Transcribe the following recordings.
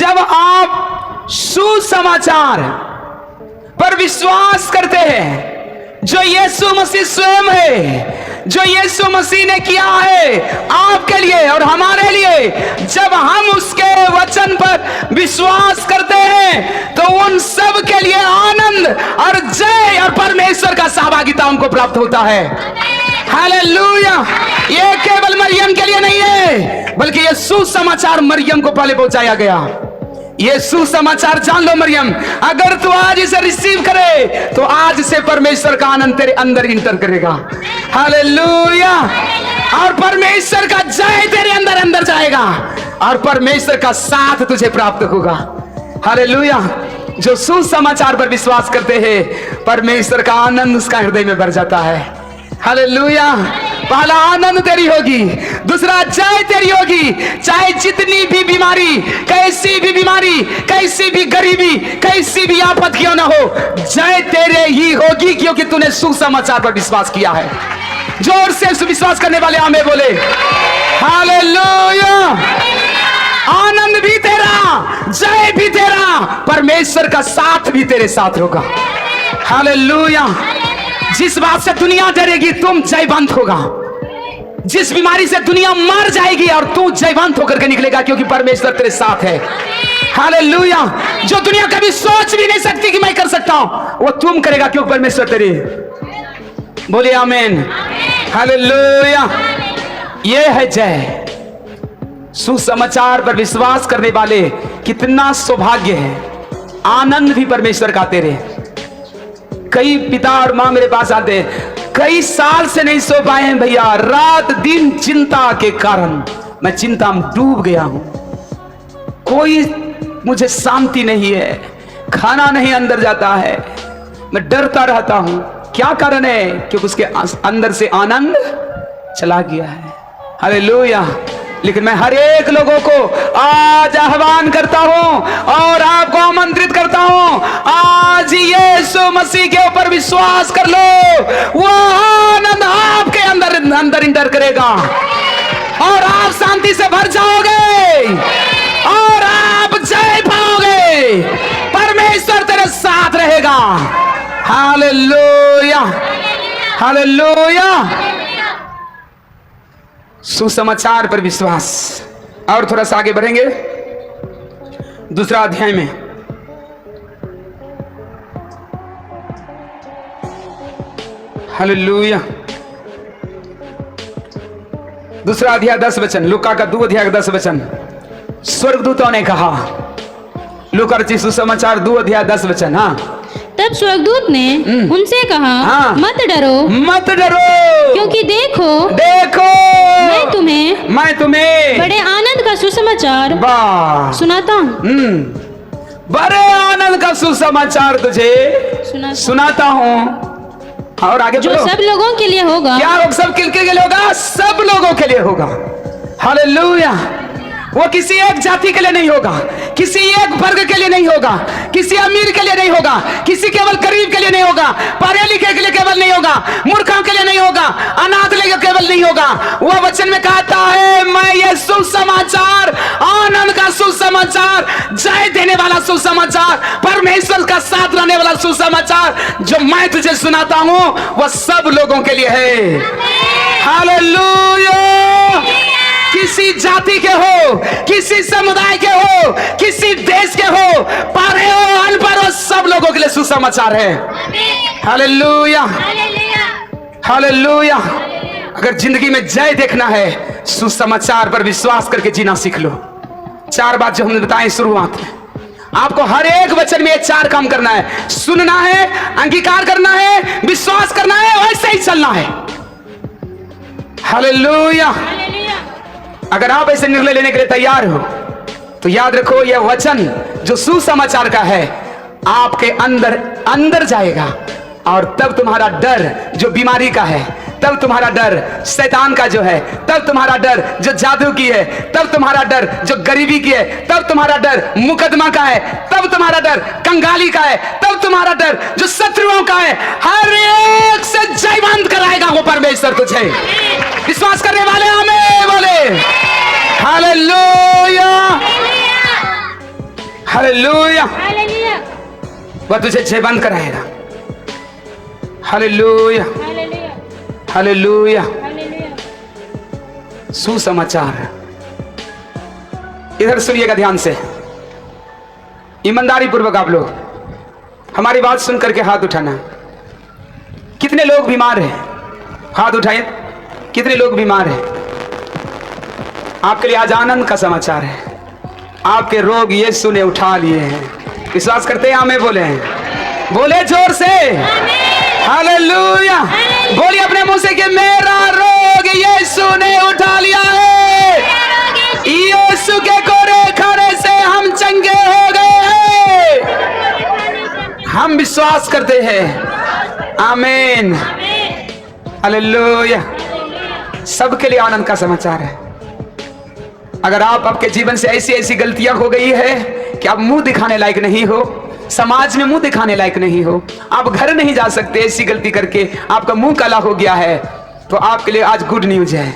जब आप सुसमाचार पर विश्वास करते हैं, जो यीशु मसीह स्वयं है, जो यीशु मसीह ने किया है आपके लिए और हमारे लिए, जब हम उसके वचन पर विश्वास करते हैं तो उन सब के लिए आनंद और जय और परमेश्वर का सहभागिता उनको प्राप्त होता है। हालेलुया। ये केवल मरियम के लिए नहीं है, बल्कि ये सुसमाचार मरियम को पहले पहुंचाया गया। ये सुसमाचार जान लो मरियम, अगर तू आज इसे रिसीव करे तो आज से परमेश्वर का आनंद तेरे अंदर इंटर करेगा। हालेलुया। और परमेश्वर का जय तेरे अंदर अंदर जाएगा और परमेश्वर का साथ तुझे प्राप्त होगा। हालेलुया। जो सुसमाचार पर विश्वास करते हैं, परमेश्वर का आनंद उसका हृदय में भर जाता है। हालेलुया। पहला आनंद तेरी होगी, दूसरा जय तेरी होगी। चाहे जितनी भी बीमारी, कैसी भी बीमारी, कैसी भी गरीबी, कैसी भी आफत क्यों ना हो, जय तेरे ही होगी, क्योंकि तूने सुसमाचार पर विश्वास किया है। जोर से विश्वास करने वाले आमीन बोले। हालेलुया। आनंद भी तेरा, जय भी तेरा, परमेश्वर का साथ भी तेरे साथ होगा। हालेलुया। जिस बात से दुनिया डरेगी तुम जयवंत होगा, जिस बीमारी से दुनिया मर जाएगी और तू जयवंत होकर के निकलेगा, क्योंकि परमेश्वर तेरे साथ है। हालेलुया। जो दुनिया कभी सोच भी नहीं सकती कि मैं कर सकता हूं, वो तुम करेगा, क्योंकि परमेश्वर तेरे। बोलिए आमीन। हालेलुया। ये है जय। सुसमाचार पर विश्वास करने वाले कितना सौभाग्य है। आनंद भी परमेश्वर का तेरे। कई पिता और मां मेरे पास आते हैं, कई साल से नहीं सो पाए हैं भैया, रात दिन चिंता के कारण मैं चिंता में डूब गया हूं, कोई मुझे शांति नहीं है, खाना नहीं अंदर जाता है, मैं डरता रहता हूं। क्या कारण है? क्योंकि उसके अंदर से आनंद चला गया है। हालेलुया। लेकिन मैं हर एक लोगों को आज आह्वान करता हूं और आपको आमंत्रित करता हूं, आज यीशु मसीह के ऊपर विश्वास कर लो। वो आनंद आपके अंदर अंदर इंटर करेगा और आप शांति से भर जाओगे और आप जय पाओगे। परमेश्वर तेरे साथ रहेगा। हालेलुया। हालेलुया। सुसमाचार पर विश्वास। और थोड़ा सा आगे बढ़ेंगे दूसरा अध्याय में। हालेलुया। दूसरा अध्याय 10 वचन, लूका का 2 अध्याय 10 वचन। स्वर्गदूतों ने कहा, लूका रचित सुसमाचार 2 अध्याय 10 वचन। हाँ। तब स्वर्गदूत ने उनसे कहा, हाँ। मत डरो, मत डरो, क्योंकि देखो मैं तुम्हें बड़े आनंद का सुसमाचार सुनाता हूँ। बड़े आनंद का सुसमाचार तुझे सुनाता हूँ। और आगे जो सब लोगों के लिए होगा। क्या लोग? सब किसके लिए होगा? सब लोगों के लिए होगा। हालेलुया। वो किसी एक जाति के लिए नहीं होगा, किसी एक वर्ग के लिए नहीं होगा, किसी अमीर के लिए नहीं होगा, किसी केवल गरीब के लिए नहीं होगा, पढ़े लिखे के लिए केवल नहीं होगा, मूर्खों के लिए नहीं होगा, अनाथ के लिए केवल नहीं होगा। वो वचन में कहता है, मैं ये सुसमाचार, आनंद का सुसमाचार, जय देने वाला सुसमाचार, परमेश्वर का साथ रहने वाला सुसमाचार जो मैं तुझे सुनाता हूं, वह सब लोगों के लिए है। हालेलुया। किसी जाति के हो, किसी समुदाय के हो, किसी देश के हो, पढ़े हो अनपढ़ हो, सब लोगों के लिए सुसमाचार है। हालेलुया। हालेलुया। अगर जिंदगी में जय देखना है, सुसमाचार पर विश्वास करके जीना सीख लो। 4 बात जो हमने बताई शुरुआत में, आपको हर एक वचन में ये 4 काम करना है। सुनना है, अंगीकार करना है, विश्वास करना है, वैसे ही चलना है। हालेलुया। अगर आप ऐसे निर्णय लेने के लिए तैयार हो तो याद रखो, यह वचन जो सुसमाचार का है आपके अंदर अंदर जाएगा, और तब तुम्हारा डर जो बीमारी का है, तब तुम्हारा डर शैतान का जो है, तब तुम्हारा डर जो जादू की है, तब तुम्हारा डर जो गरीबी की है, तब तुम्हारा डर मुकदमा का है, तब तुम्हारा डर कंगाली का है, तब तुम्हारा डर जो शत्रुओं का है, हर एक से जयवंत कराएगा वो परमेश्वर तुझे। विश्वास करने वाले आमीन बोले। हालेलुया। हालेलुया। वह तुझे जीवंत कराएगा। Hallelujah, hallelujah. सुसमाचार। इधर सुनिएगा ध्यान से, ईमानदारी पूर्वक आप लोग हमारी बात सुन करके हाथ उठाना। कितने लोग बीमार हैं? हाथ उठाइए। कितने लोग बीमार हैं? आपके लिए आज आनंद का समाचार है। आपके रोग यीशु ने उठा लिए हैं। विश्वास करते हैं? आमीन बोले हैं। बोले जोर से हालेलुया। बोलिए अपने मुंह से कि मेरा रोग यीशु ने उठा लिया है। यीशु के कोरे खाने से हम चंगे हो गए हैं। हम विश्वास करते हैं। आमीन, हालेलुया। सबके लिए आनंद का समाचार है। अगर आप आपके जीवन से ऐसी ऐसी गलतियां हो गई है कि आप मुंह दिखाने लायक नहीं हो, समाज में मुंह दिखाने लायक नहीं हो, आप घर नहीं जा सकते ऐसी गलती करके, आपका मुंह काला हो गया है, तो आपके लिए आज गुड न्यूज है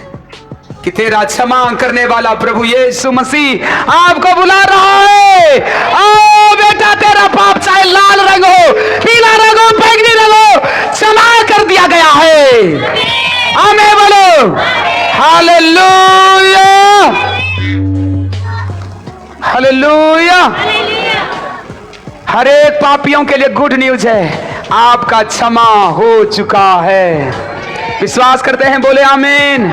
कि तेरा क्षमा करने वाला प्रभु यीशु मसीह आपको बुला रहा है। ओ बेटा, तेरा पाप चाहे लाल रंग हो, पीला रंग हो, बैंगनी रंग हो, क्षमा कर दिया गया है। आमीन बोलो। Hallelujah, hallelujah. हर एक पापियों के लिए गुड न्यूज है, आपका क्षमा हो चुका है। विश्वास करते हैं? बोले आमीन,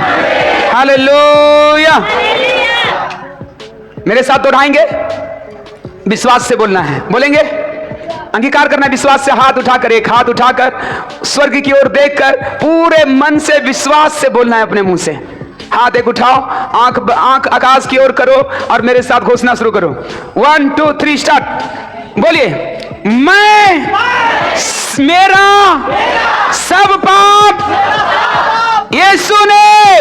हालेलुया। मेरे साथ दोहराएंगे? विश्वास से बोलना है। बोलेंगे? अंगीकार करना है विश्वास से। हाथ उठाकर, एक हाथ उठाकर स्वर्ग की ओर देखकर पूरे मन से विश्वास से बोलना है अपने मुंह से। हाथ एक उठाओ, आंख आकाश की ओर करो और मेरे साथ घोषणा शुरू करो। 1 2 3 स्टार्ट। बोलिए, मैं मेरा सब पाप यीशु ने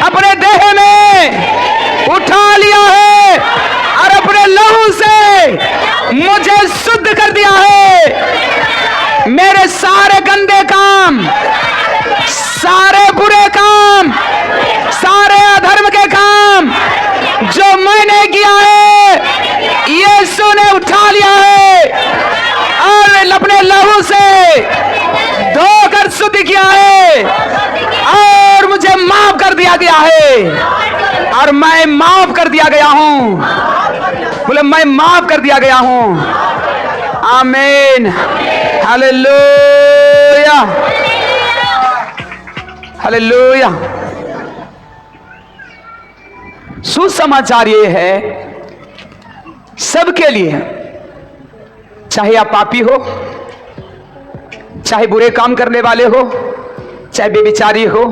अपने देह में उठा लिया है और अपने लहू से मुझे शुद्ध कर दिया है। मेरे सारे गंदे काम, सारे बुरे काम, सारे अधर्म के काम जो मैंने किया है, यीशु ने उठा लिया है और अपने लहू से धोकर शुद्ध किया है और मुझे माफ कर दिया गया है। और मैं माफ कर दिया गया हूं। बोले, मैं माफ कर दिया गया हूं। आमीन, हालेलुया, हालेलुया। सुसमाचार ये है सबके लिए, चाहे आप पापी हो, चाहे बुरे काम करने वाले हो, चाहे बेविचारी हो,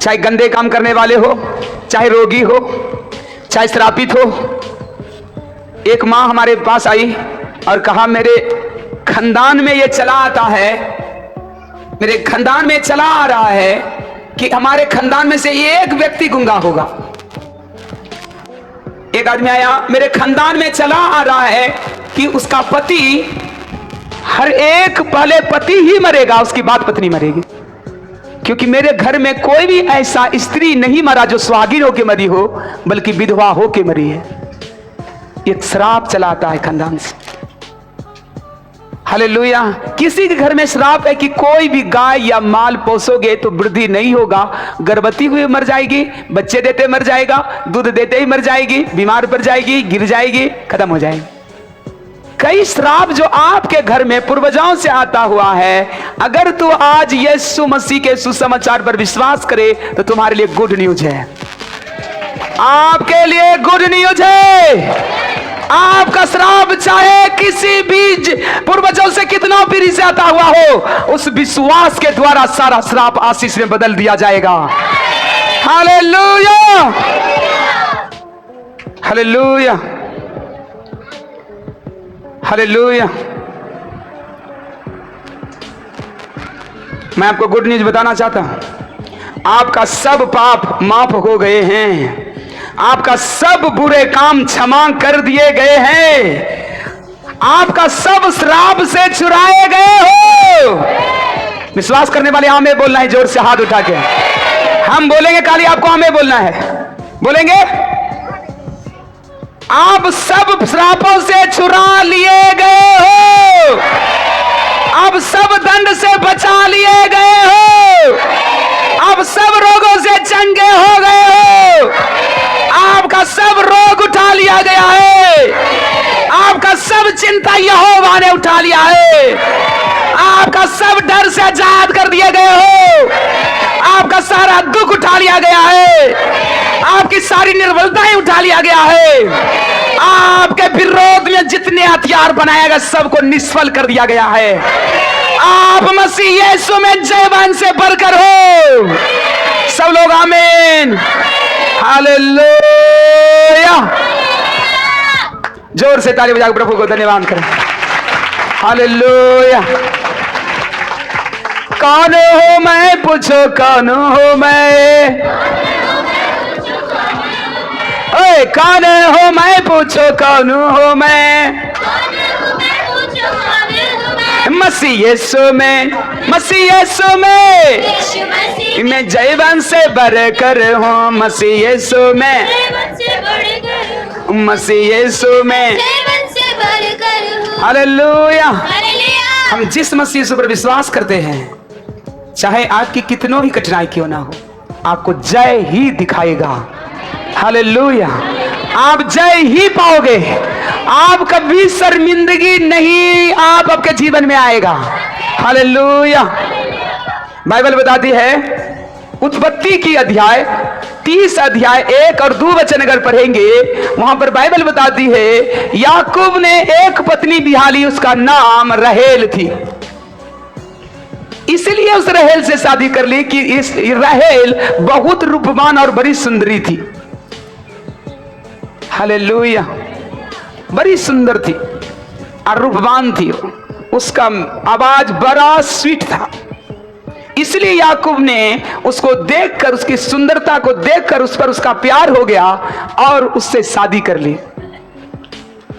चाहे गंदे काम करने वाले हो, चाहे रोगी हो, चाहे श्रापित हो। एक माँ हमारे पास आई और कहा, मेरे खानदान में ये चला आता है, मेरे खानदान में चला आ रहा है कि हमारे खानदान में से एक व्यक्ति गूंगा होगा। एक आदमी आया, मेरे खानदान में चला आ रहा है कि उसका पति, हर एक पहले पति ही मरेगा, उसकी बाद पत्नी मरेगी। क्योंकि मेरे घर में कोई भी ऐसा स्त्री नहीं मरा जो सुहागिन होके मरी हो, बल्कि विधवा होके मरी है। एक श्राप चलाता है खानदान से। हालेलुया। किसी के घर में श्राप है कि कोई भी गाय या माल पोसोगे तो वृद्धि नहीं होगा, गर्भवती हुई मर जाएगी, बच्चे देते मर जाएगा, दूध देते ही मर जाएगी, बीमार पड़ जाएगी, गिर जाएगी, खत्म हो जाएगी। कई श्राप जो आपके घर में पूर्वजों से आता हुआ है, अगर तू आज यीशु मसीह के सुसमाचार पर विश्वास करे तो तुम्हारे लिए गुड न्यूज है। आपके लिए गुड न्यूज है। आपका श्राप चाहे किसी भी पूर्वजों से कितना पीढ़ी से आता हुआ हो, उस विश्वास के द्वारा सारा श्राप आशीष में बदल दिया जाएगा। Hallelujah, hallelujah, hallelujah. मैं आपको गुड न्यूज बताना चाहता हूं। आपका सब पाप माफ हो गए हैं। आपका सब बुरे काम क्षमा कर दिए गए हैं। आपका सब श्राप से छुड़ाए गए हो। विश्वास करने वाले आमीन बोलना है, जोर से हाथ उठा के। हम बोलेंगे, खाली आपको आमीन बोलना है। बोलेंगे? आप सब श्रापों से छुड़ा लिए गए हो, अब सब दंड से बचा लिए गए हो, अब सब रोगों से चंगे हो गए हो, आपका सब रोग उठा लिया गया है, आपका सब चिंता यहोवा ने उठा लिया है, आपका सब डर से आजाद कर दिए गए हो, आपका सारा दुख उठा लिया गया है, आपकी सारी निर्बलताएं उठा लिया गया है, आपके विरोध में जितने हथियार बनाया गया सबको निष्फल कर दिया गया है। आप मसीह यीशु में जयवान से बढ़कर हो। सब लोग आमीन, हालेलुया। जोर से ताली बजाकर प्रभु को धन्यवाद करें। हालेलुया। कौन हो मैं, पूछो कौन हो मैं, ओए कौन हो मैं, पूछो कौन हो मैं, मसीह यीशु में, मसीह यीशु में, मैं जयवान से बढ़कर हूँ, मसीह यीशु में, मसीह यीशु में, हालेलुया। हम जिस मसीह यीशु पर विश्वास करते हैं, चाहे आपकी कितनों ही कठिनाई क्यों ना हो, आपको जय ही दिखाएगा। हालेलुया। आप जय ही पाओगे, आप कभी शर्मिंदगी नहीं आप आपके जीवन में आएगा। हालेलुया। बाइबल बताती है, उत्पत्ति की अध्याय 30 अध्याय 1 और 2 वचन अगर पढ़ेंगे, वहां पर बाइबल बताती है याकूब ने एक पत्नी बिहाली, उसका नाम रहेल थी। इसलिए उस रहेल से शादी कर ली कि इस रहेल बहुत रूपवान और बड़ी सुंदरी थी। हालेलुया। बड़ी सुंदर थी और रूपवान थी, उसका आवाज बड़ा स्वीट था। इसलिए याकूब ने उसको देखकर, उसकी सुंदरता को देखकर उस पर उसका प्यार हो गया और उससे शादी कर ली।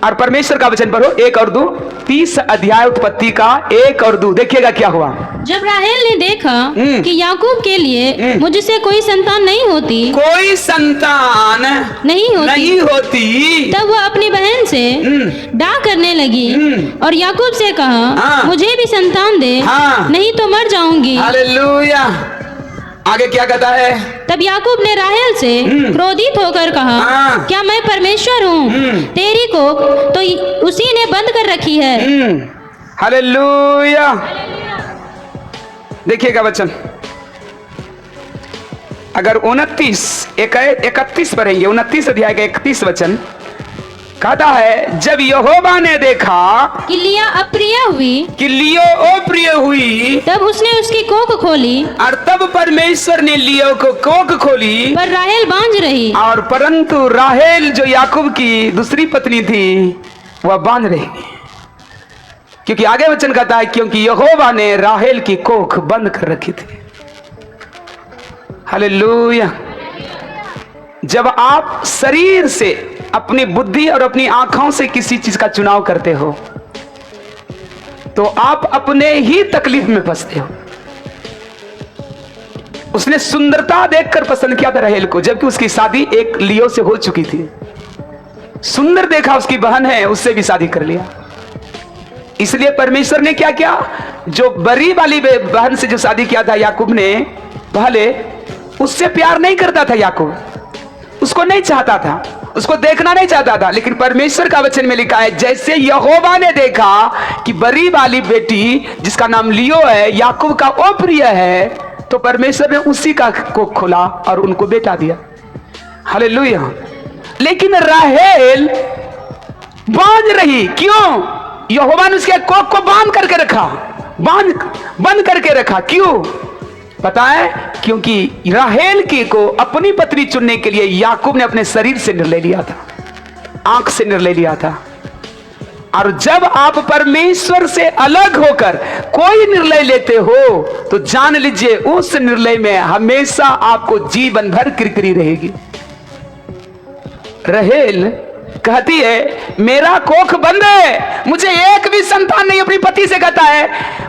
और परमेश्वर का वचन पढ़ो 1 और 2, 30 अध्याय उत्पत्ति का 1 और 2। देखिएगा क्या हुआ। जब राहेल ने देखा कि याकूब के लिए मुझसे कोई संतान नहीं होती, कोई संतान नहीं होती, तब वह अपनी बहन से डाह करने लगी और याकूब से कहा, मुझे भी संतान दे, नहीं तो मर जाऊंगी। हालेलुया। आगे क्या कहता है? तब याकूब ने राहेल से क्रोधित होकर कहा, क्या मैं परमेश्वर हूँ? तेरी कोख तो उसी ने बंद कर रखी है। हालेलुया। देखिएगा वचन, अगर 31 पढ़ेंगे, 29 अध्याय का 31 वचन कहता है, जब यहोवा ने देखा कि लिया अप्रिय हुई, कि लियो अप्रिय हुई, तब उसने उसकी कोख खोली, और तब परमेश्वर ने लियो को कोख खोली, पर राहेल बांझ रही। और परंतु राहेल जो याकूब की दूसरी पत्नी थी वह बांझ रही, क्योंकि आगे वचन कहता है, क्योंकि यहोवा ने राहेल की कोख बंद कर रखी थी। हालेलुया। जब आप शरीर से, अपनी बुद्धि और अपनी आंखों से किसी चीज का चुनाव करते हो, तो आप अपने ही तकलीफ में फंसते हो। उसने सुंदरता देखकर पसंद किया था राहेल को, जबकि उसकी शादी एक लियो से हो चुकी थी। सुंदर देखा, उसकी बहन है, उससे भी शादी कर लिया। इसलिए परमेश्वर ने क्या किया, जो बड़ी वाली बहन से जो शादी किया था याकूब ने, पहले उससे प्यार नहीं करता था याकूब, उसको नहीं चाहता था, उसको देखना नहीं चाहता था। लेकिन परमेश्वर का वचन में लिखा है, जैसे यहोवा ने देखा कि बड़ी वाली बेटी जिसका नाम लियो है याकूब का अप्रिय है, तो परमेश्वर ने उसी का कोख खोला और उनको बेटा दिया। हालेलुया। लेकिन राहेल बांझ रही, क्यों? यहोवा ने उसके कोख को बंद करके रखा। क्यों पता है? क्योंकि राहेल की को अपनी पत्नी चुनने के लिए याकूब ने अपने शरीर से निर्णय लिया था, आंख से निर्णय लिया था। और जब आप परमेश्वर से अलग होकर कोई निर्णय लेते हो, तो जान लीजिए उस निर्णय में हमेशा आपको जीवन भर किरकिरी रहेगी। राहेल कहती है, मेरा कोख बंद है, मुझे एक भी संतान नहीं। अपनी पति से कहता है,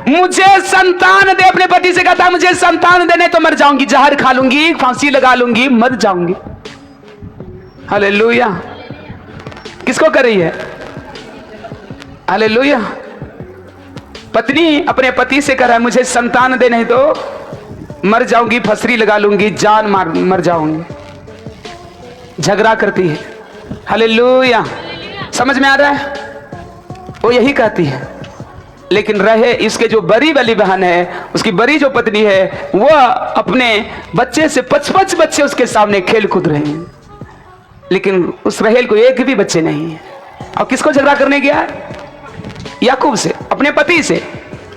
मुझे संतान दे। अपने पति से कहता है, मुझे संतान देने तो मर जाऊंगी, जहर खा लूंगी, फांसी लगा लूंगी, मर जाऊंगी। हालेलुया। किसको कर रही है? हालेलुया। पत्नी अपने पति से कह रहा है मुझे संतान दे, नहीं तो मर जाऊंगी, फसरी लगा लूंगी, जान मर जाऊंगी। झगड़ा करती है। हालेलुया। समझ में आ रहा है? वो यही कहती है। लेकिन रहे इसके जो बड़ी वाली बहन है, उसकी बड़ी जो पत्नी है, वह अपने बच्चे से 55 बच्चे उसके सामने खेल कूद रहे हैं, लेकिन उस रहेल को एक भी बच्चे नहीं है। और किसको झगड़ा करने गया है? याकूब से, अपने पति से।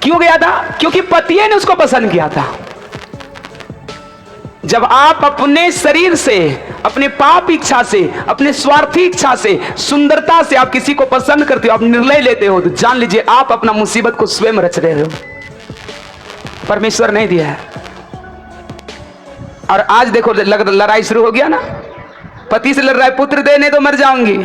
क्यों गया था? क्योंकि पति ने उसको पसंद किया था। जब आप अपने शरीर से, अपने पाप इच्छा से, अपने स्वार्थी इच्छा से, सुंदरता से आप किसी को पसंद करते हो, आप निर्णय लेते हो, तो जान लीजिए आप अपना मुसीबत को स्वयं रच रहे हो, परमेश्वर नहीं दिया है। और आज देखो लड़ाई शुरू हो गया ना, पति से लड़ रहा है, पुत्र देने तो मर जाऊंगी,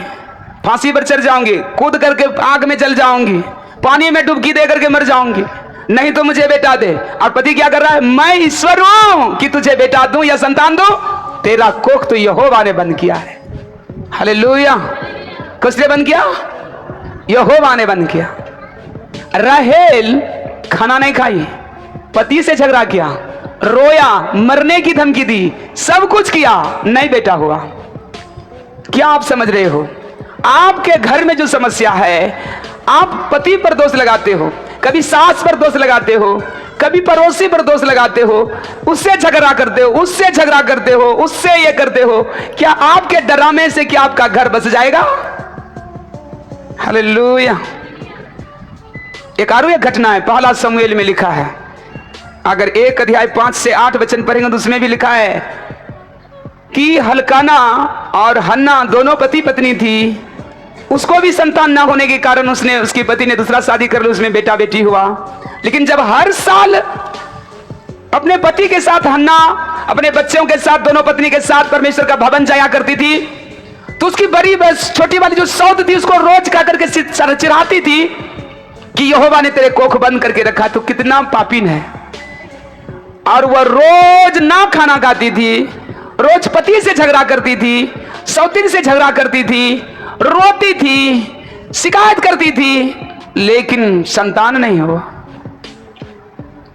फांसी पर चढ़ जाऊंगी, कूद करके आग में जल जाऊंगी, पानी में डुबकी दे करके मर जाऊंगी, नहीं तो मुझे बेटा दे। और पति क्या कर रहा है? मैं ईश्वर हूं कि तुझे बेटा दूं या संतान दूं, तेरा कोख तो यहोवा ने बंद किया है। हालेलुया। किसने बंद किया? यहोवा ने बंद किया। राहेल खाना नहीं खाई, पति से झगड़ा किया, रोया, मरने की धमकी दी, सब कुछ किया, नहीं बेटा हुआ। क्या आप समझ रहे हो? आपके घर में जो समस्या है, आप पति पर दोष लगाते हो, कभी सास पर दोष लगाते हो, कभी पड़ोसी पर दोष लगाते हो, उससे झगड़ा करते हो, उससे झगड़ा करते हो, उससे ये करते हो। क्या आपके डरामे से क्या आपका घर बस जाएगा? हालेलुया। एक और एक घटना है, पहला शमूएल में लिखा है। अगर 1 अध्याय 5 से 8 वचन पढ़ेंगे तो उसमें भी लिखा है कि हलकाना और हन्ना दोनों पति पत्नी थी। उसको भी संतान ना होने के कारण उसकी पति ने दूसरा शादी कर ली, उसमें बेटा बेटी हुआ। लेकिन जब हर साल अपने पति के साथ हन्ना अपने बच्चों के साथ, दोनों पत्नी के साथ परमेश्वर का भवन जाया करती थी, तो उसकी बड़ी छोटी वाली जो सौत थी उसको रोज कह करके चिढ़ाती थी कि यहोवा ने तेरे कोख बंद करके रखा, तो कितना पापीन है। और वह रोज ना खाना खाती थी, रोज पति से झगड़ा करती थी, सौतीन से झगड़ा करती थी, रोती थी, शिकायत करती थी, लेकिन संतान नहीं हुआ।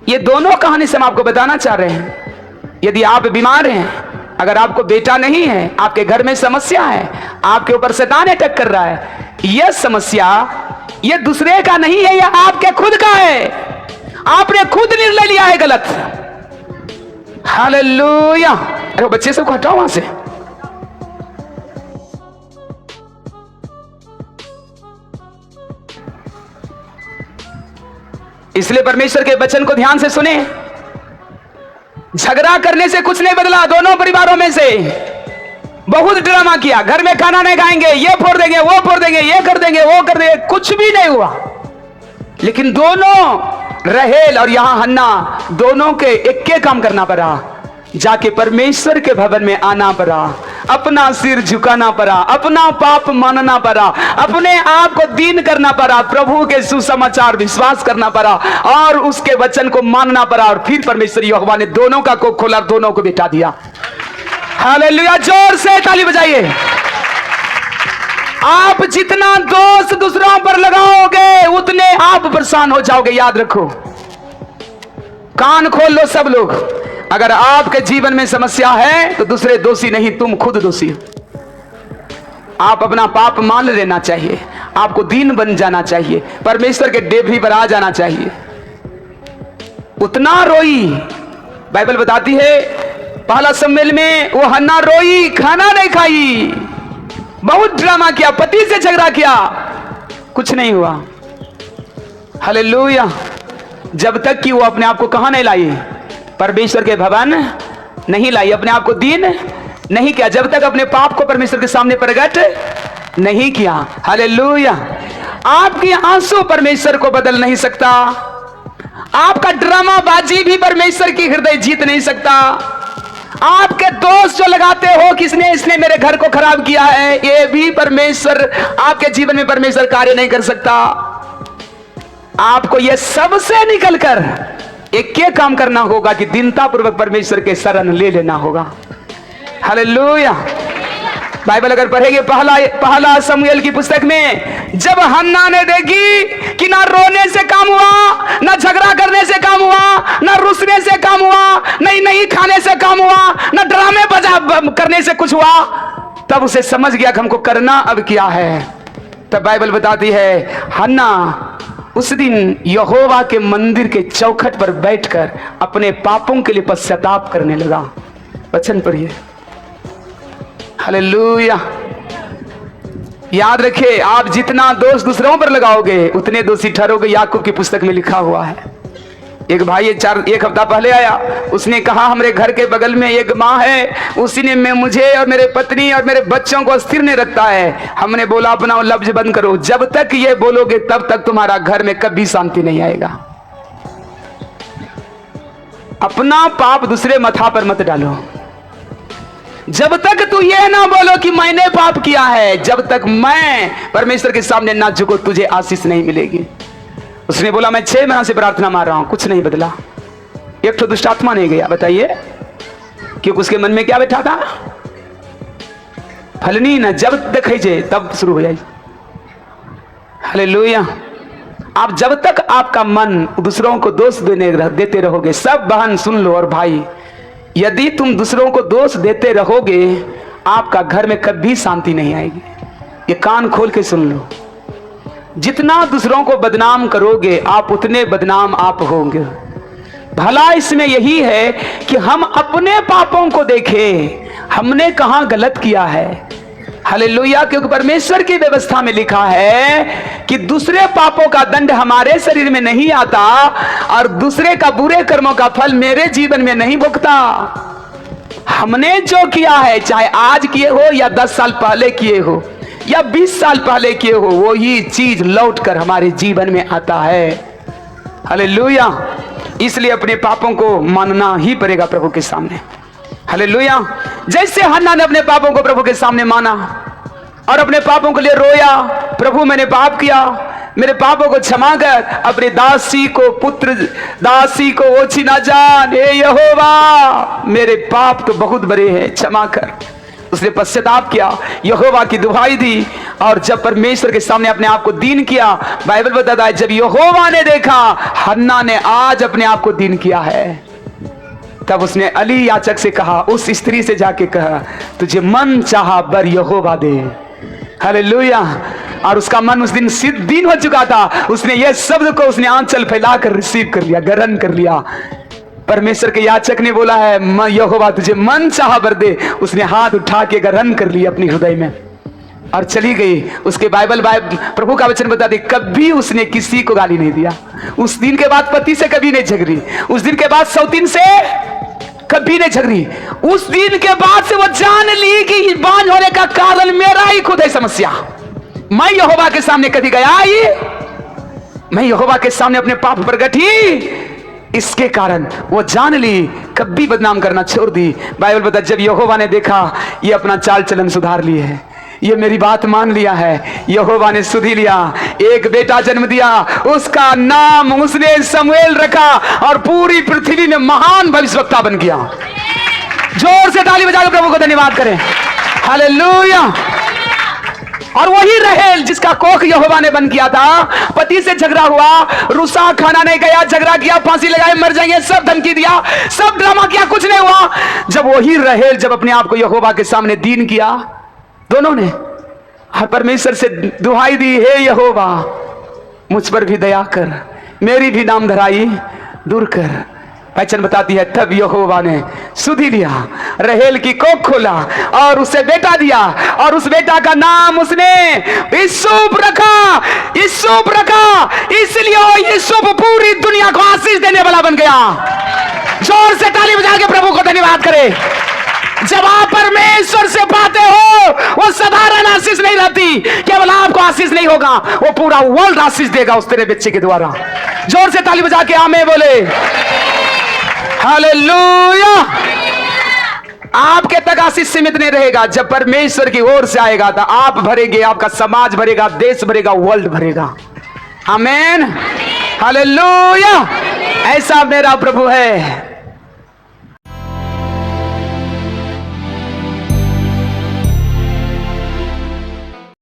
ये दोनों कहानी से हम आपको बताना चाह रहे हैं। यदि आप बीमार हैं, अगर आपको बेटा नहीं है, आपके घर में समस्या है, आपके ऊपर शैतान अटैक कर रहा है, यह समस्या यह दूसरे का नहीं है, यह आपके खुद का है। आपने खुद निर्णय लिया है गलत। हालेलुया। अरे बच्चे सबको हटाओ वहां से। इसलिए परमेश्वर के वचन को ध्यान से सुने। झगड़ा करने से कुछ नहीं बदला। दोनों परिवारों में से बहुत ड्रामा किया, घर में खाना नहीं खाएंगे, ये फोड़ देंगे, वो फोड़ देंगे, ये कर देंगे, वो कर देंगे, कुछ भी नहीं हुआ। लेकिन दोनों, रहेल और यहां हन्ना, दोनों के एक के काम करना पड़ा। जाके परमेश्वर के भवन में आना पड़ा, अपना सिर झुकाना पड़ा, अपना पाप मानना पड़ा, अपने आप को दीन करना पड़ा, प्रभु के सुसमाचार विश्वास करना पड़ा और उसके वचन को मानना पड़ा। और फिर परमेश्वर यहोवा ने दोनों का कोख खोला, दोनों को बेटा दिया। हालेलुया। जोर से ताली बजाइए। आप जितना दोष दूसरों पर लगाओगे उतने आप परेशान हो जाओगे, याद रखो। कान खोल लो सब लोग। अगर आपके जीवन में समस्या है तो दूसरे दोषी नहीं, तुम खुद दोषी हो। आप अपना पाप मान लेना चाहिए, आपको दीन बन जाना चाहिए, परमेश्वर के डेवरी पर आ जाना चाहिए। उतना रोई, बाइबल बताती है पहला शमूएल में वो हन्ना रोई, खाना नहीं खाई, बहुत ड्रामा किया, पति से झगड़ा किया, कुछ नहीं हुआ। हालेलुया। जब तक कि वो अपने आप को कहां नहीं लाई, परमेश्वर के भवन नहीं लाई, अपने आप को दीन नहीं किया, जब तक अपने पाप को परमेश्वर के सामने प्रकट नहीं किया। हालेलुया। आपके आंसू परमेश्वर को बदल नहीं सकता, आपका ड्रामाबाजी भी परमेश्वर की हृदय जीत नहीं सकता। आपके दोष जो लगाते हो किसने इसने मेरे घर को खराब किया है, ये भी परमेश्वर आपके जीवन में परमेश्वर कार्य नहीं कर सकता। आपको ये सबसे निकलकर एक के काम करना होगा कि दीनता पूर्वक परमेश्वर के शरण ले लेना होगा। हालेलुया। बाइबल अगर पढ़ेंगे पहला शमूएल की पुस्तक में, जब हन्ना ने देखी कि ना रोने से काम हुआ, ना झगड़ा करने से काम हुआ, ना रुसने से काम हुआ, नहीं खाने से काम हुआ, ना ड्रामे बजा करने से कुछ हुआ, तब उसे समझ गया कि हमको करना अब क्या है। तब बाइबल बताती है हन्ना उस दिन यहोवा के मंदिर के चौखट पर बैठकर अपने पापों के लिए पश्चाताप करने लगा। वचन पढ़िए। हालेलुया। याद रखिए, आप जितना दोष दूसरों पर लगाओगे उतने दोषी ठहरोगे। याकूब की पुस्तक में लिखा हुआ है। एक भाई एक हफ्ता पहले आया, उसने कहा हमारे घर के बगल में एक माँ है, उसी ने मुझे और मेरे पत्नी और मेरे बच्चों को अस्थिर नहीं रखता है। हमने बोला अपना लफ्ज बंद करो, जब तक ये बोलोगे तब तक तुम्हारा घर में कभी शांति नहीं आएगा। अपना पाप दूसरे माथा पर मत डालो। जब तक तू ये ना बोलो कि मैंने पाप किया है, जब तक मैं परमेश्वर के सामने ना झुको, तुझे आशीष नहीं मिलेगी। उसने बोला मैं 6 महीने से प्रार्थना मार रहा हूं, कुछ नहीं बदला, एक तो दुष्ट आत्मा नहीं गया। बताइए क्योंकि उसके मन में क्या बैठा था? फलनी ना जब देखे तब शुरू हो जाए। हालेलुया। आप जब तक आपका मन दूसरों को दोष देते रहोगे, सब बहन सुन लो और भाई, यदि तुम दूसरों को दोष देते रहोगे आपका घर में कभी शांति नहीं आएगी। ये कान खोल के सुन लो। जितना दूसरों को बदनाम करोगे आप उतने बदनाम आप होंगे। भला इसमें यही है कि हम अपने पापों को देखें, हमने कहां गलत किया है। हालेलुया। क्योंकि परमेश्वर की व्यवस्था में लिखा है कि दूसरे पापों का दंड हमारे शरीर में नहीं आता और दूसरे का बुरे कर्मों का फल मेरे जीवन में नहीं भुगता। हमने जो किया है, चाहे आज किए हो या 10 साल पहले किए हो या 20 साल पहले किए हो, वही चीज लौट कर हमारे जीवन में आता है। हालेलुया। इसलिए अपने पापों को मानना ही पड़ेगा प्रभु के सामने। हालेलुया। जैसे हन्ना ने अपने पापों को प्रभु के सामने माना और अपने पापों के लिए रोया, प्रभु मैंने पाप किया, मेरे पापों को क्षमा कर, अपने दासी को पुत्र दासी को ओछी ना जान, हे यहोवा मेरे पाप तो बहुत बड़े हैं, क्षमा कर। उसने पश्चाताप किया, यहोवा की दुहाई दी और जब परमेश्वर के सामने अपने आप को दीन किया, बाइबल बताता है जब यहोवा ने देखा हन्ना ने आज अपने आप को दीन किया है, तब उसने अली याचक से कहा, उस स्त्री से जाके कहा तुझे मन चाहा बर यहोवा दे। हालेलुया। और उसका मन उस दिन दीन हो चुका था। उसने ये शब्द को उसने आंचल फैलाकर रिसीव कर लिया, ग्रहण कर लिया। परमेश्वर के याचक ने बोला है यहोवा तुझे मन चाहा बर दे, उसने हाथ उठा के ग्रहण कर लिया अपने हृदय में और चली गई। उसके बाइबल प्रभु का वचन बता दे कभी उसने किसी को गाली नहीं दिया। उस दिन के बाद पति से कभी नहीं झगड़ी, उस दिन के बाद सौतीन से कभी नहीं झगड़ी। उस दिन के बाद से वो जान ली कि बांझ होने का कारण मेरा ही खुद है समस्या। मैं यहोवा के सामने कभी गया ही, मैं यहोवा के सामने अपने पाप प्रगट ही, इसके कारण वो जान ली, कभी बदनाम करना छोड़ दी। बाइबल बता जब यहोवा ने देखा ये अपना चाल चलन सुधार लिए है, ये मेरी बात मान लिया है, यहोवा ने सुधी लिया, एक बेटा जन्म दिया, उसका नाम उसने शमूएल रखा और पूरी पृथ्वी में महान भविष्यवक्ता बन गया। जोर से ताली बजाकर प्रभु को धन्यवाद करें। हालेलुया। और वही रहेल जिसका कोख यहोवा ने बंद किया था, पति से झगड़ा हुआ, रुसा, खाना नहीं गया, झगड़ा किया, फांसी लगाए, मर जाएंगे, सब धमकी दिया, सब ड्रामा किया, कुछ नहीं हुआ। जब वही रहेल जब अपने आप को यहोवा के सामने दीन किया, दोनों ने हर परमेश्वर से दुहाई दी, हे यहोवा मुझ पर भी दया कर, मेरी भी नाम धराई दूर कर। वचन बताती है तब यहोवा ने सुधी लिया, रहेल की कोख खोला और उसे बेटा दिया और उस बेटा का नाम उसने यूसुफ रखा। यूसुफ रखा इसलिए यूसुफ पूरी दुनिया को आशीष देने वाला बन गया। जोर से ताली बजा के प्रभु को धन्यवाद करें। जब आप परमेश्वर से पाते हो वो साधारण आशीष नहीं रहती, केवल आपको आशीष नहीं होगा, वो पूरा वर्ल्ड आशीष देगा उस तेरे बच्चे के द्वारा। जोर से ताली बजा के आमीन बोले। हालेलुया। आपके तक आशीष सीमित नहीं रहेगा, जब परमेश्वर की ओर से आएगा तो आप भरेंगे, आपका समाज भरेगा, देश भरेगा, वर्ल्ड भरेगा। आमीन। हालेलुया। ऐसा मेरा प्रभु है।